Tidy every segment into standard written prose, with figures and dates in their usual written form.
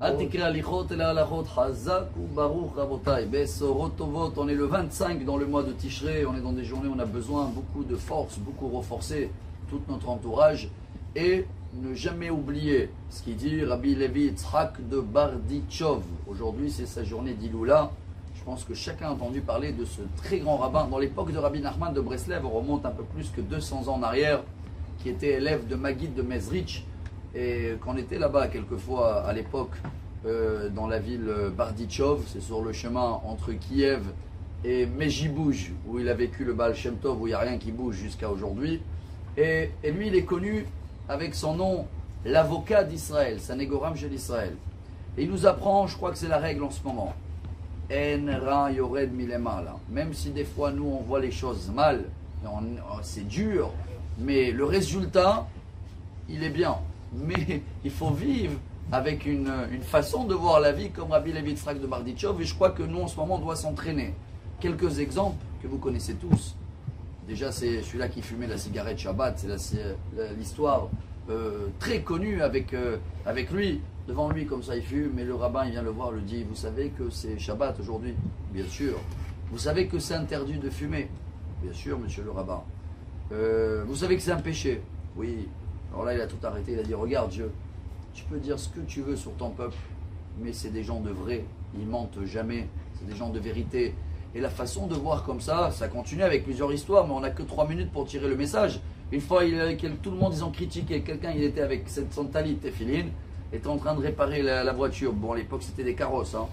On est le 25 dans le mois de Tishrei, on est dans des journées où on a besoin beaucoup de force, beaucoup renforcer tout notre entourage et ne jamais oublier ce qu'il dit Rabbi Levi Yitzhak de Bardichov. Aujourd'hui c'est sa journée d'Iloula. Je pense que chacun a entendu parler de ce très grand rabbin. Dans l'époque de Rabbi Nachman de Breslev, on remonte un peu plus que 200 ans en arrière, qui était élève de Maguid de Mezrich. Et qu'on était là-bas quelquefois à l'époque dans la ville Bardichov, c'est sur le chemin entre Kiev et Mejibouj, où il a vécu le Baal Shem Tov, où il n'y a rien qui bouge jusqu'à aujourd'hui. Et lui, il est connu avec son nom, l'avocat d'Israël, Sanégoram chez l'Israël. Et il nous apprend, je crois que c'est la règle en ce moment, En ra yored milemala. Même si des fois nous on voit les choses mal, c'est dur, mais le résultat, il est bien. Mais il faut vivre avec une façon de voir la vie comme Rabbi Levi Yitzhak de Bardichov, et je crois que nous en ce moment on doit s'entraîner. Quelques exemples que vous connaissez tous. Déjà c'est celui-là qui fumait la cigarette Shabbat, c'est l'histoire très connue avec lui. Devant lui comme ça il fume, et le rabbin il vient le voir, lui dit: vous savez que c'est Shabbat aujourd'hui? Bien sûr. Vous savez que c'est interdit de fumer? Bien sûr, monsieur le rabbin. Vous savez que c'est un péché? Oui. Alors là, il a tout arrêté, il a dit: regarde Dieu, tu peux dire ce que tu veux sur ton peuple, mais c'est des gens de vrai, ils mentent jamais, c'est des gens de vérité. Et la façon de voir comme ça continue avec plusieurs histoires, mais on n'a que 3 minutes pour tirer le message. Une fois, tout le monde, ils ont critiqué, quelqu'un, il était avec cette santalit tefilin, était en train de réparer la voiture. Bon, à l'époque, c'était des carrosses, hein.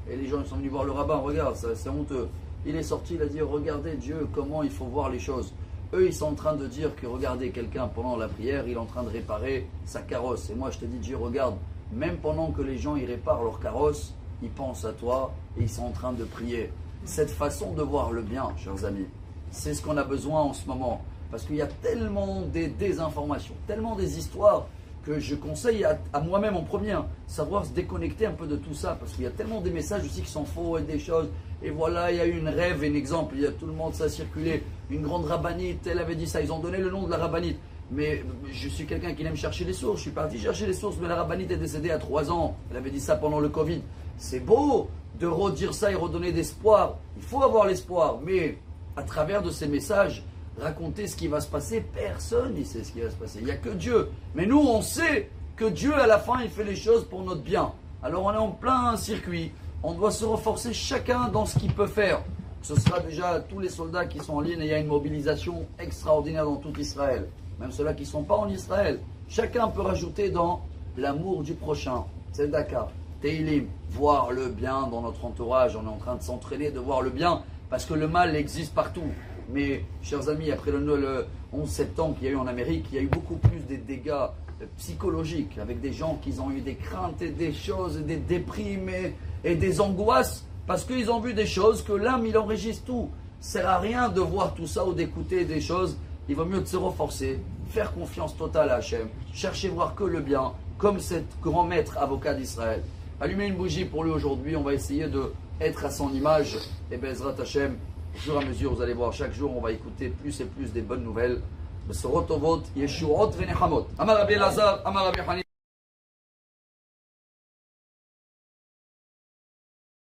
Et les gens ils sont venus voir le rabbin: regarde, c'est honteux. Il est sorti, il a dit: regardez Dieu, comment il faut voir les choses. Eux, ils sont en train de dire que regardez, quelqu'un pendant la prière, il est en train de réparer sa carrosse. Et moi, je te dis: Dieu, regarde, même pendant que les gens ils réparent leur carrosse, ils pensent à toi et ils sont en train de prier. Cette façon de voir le bien, chers amis, c'est ce qu'on a besoin en ce moment. Parce qu'il y a tellement des désinformations, tellement des histoires, que je conseille à moi-même en premier, savoir se déconnecter un peu de tout ça. Parce qu'il y a tellement des messages aussi qui sont faux et des choses. Et voilà, il y a eu une rêve, un exemple, il y a tout le monde, ça a circulé. Une grande rabbinite, elle avait dit ça, ils ont donné le nom de la rabbinite. Mais je suis quelqu'un qui aime chercher les sources, je suis parti chercher les sources, mais la rabbinite est décédée à 3 ans. Elle avait dit ça pendant le Covid. C'est beau de redire ça et redonner d'espoir. Il faut avoir l'espoir, mais à travers de ces messages, raconter ce qui va se passer, personne ne sait ce qui va se passer. Il n'y a que Dieu. Mais nous, on sait que Dieu, à la fin, il fait les choses pour notre bien. Alors on est en plein circuit. On doit se renforcer chacun dans ce qu'il peut faire. Ce sera déjà tous les soldats qui sont en ligne, et il y a une mobilisation extraordinaire dans tout Israël. Même ceux-là qui ne sont pas en Israël. Chacun peut rajouter dans l'amour du prochain. Tzedaka, Teilim, voir le bien dans notre entourage. On est en train de s'entraîner de voir le bien parce que le mal existe partout. Mais, chers amis, après le 11 septembre qu'il y a eu en Amérique, il y a eu beaucoup plus des dégâts psychologiques, avec des gens qui ont eu des craintes et des choses, et des déprimes et des angoisses, parce qu'ils ont vu des choses que l'âme, il enregistre tout. Ça ne sert à rien de voir tout ça ou d'écouter des choses. Il vaut mieux de se renforcer, faire confiance totale à Hachem, chercher voir que le bien, comme cet grand maître avocat d'Israël. Allumer une bougie pour lui aujourd'hui, on va essayer d'être à son image, et Bezrat Hachem, au fur et à mesure, vous allez voir, chaque jour, on va écouter plus et plus des bonnes nouvelles. Besorot tovot, yeshuot venechamot. Amar Rabbi Elazar, Amar Rabbi Hani.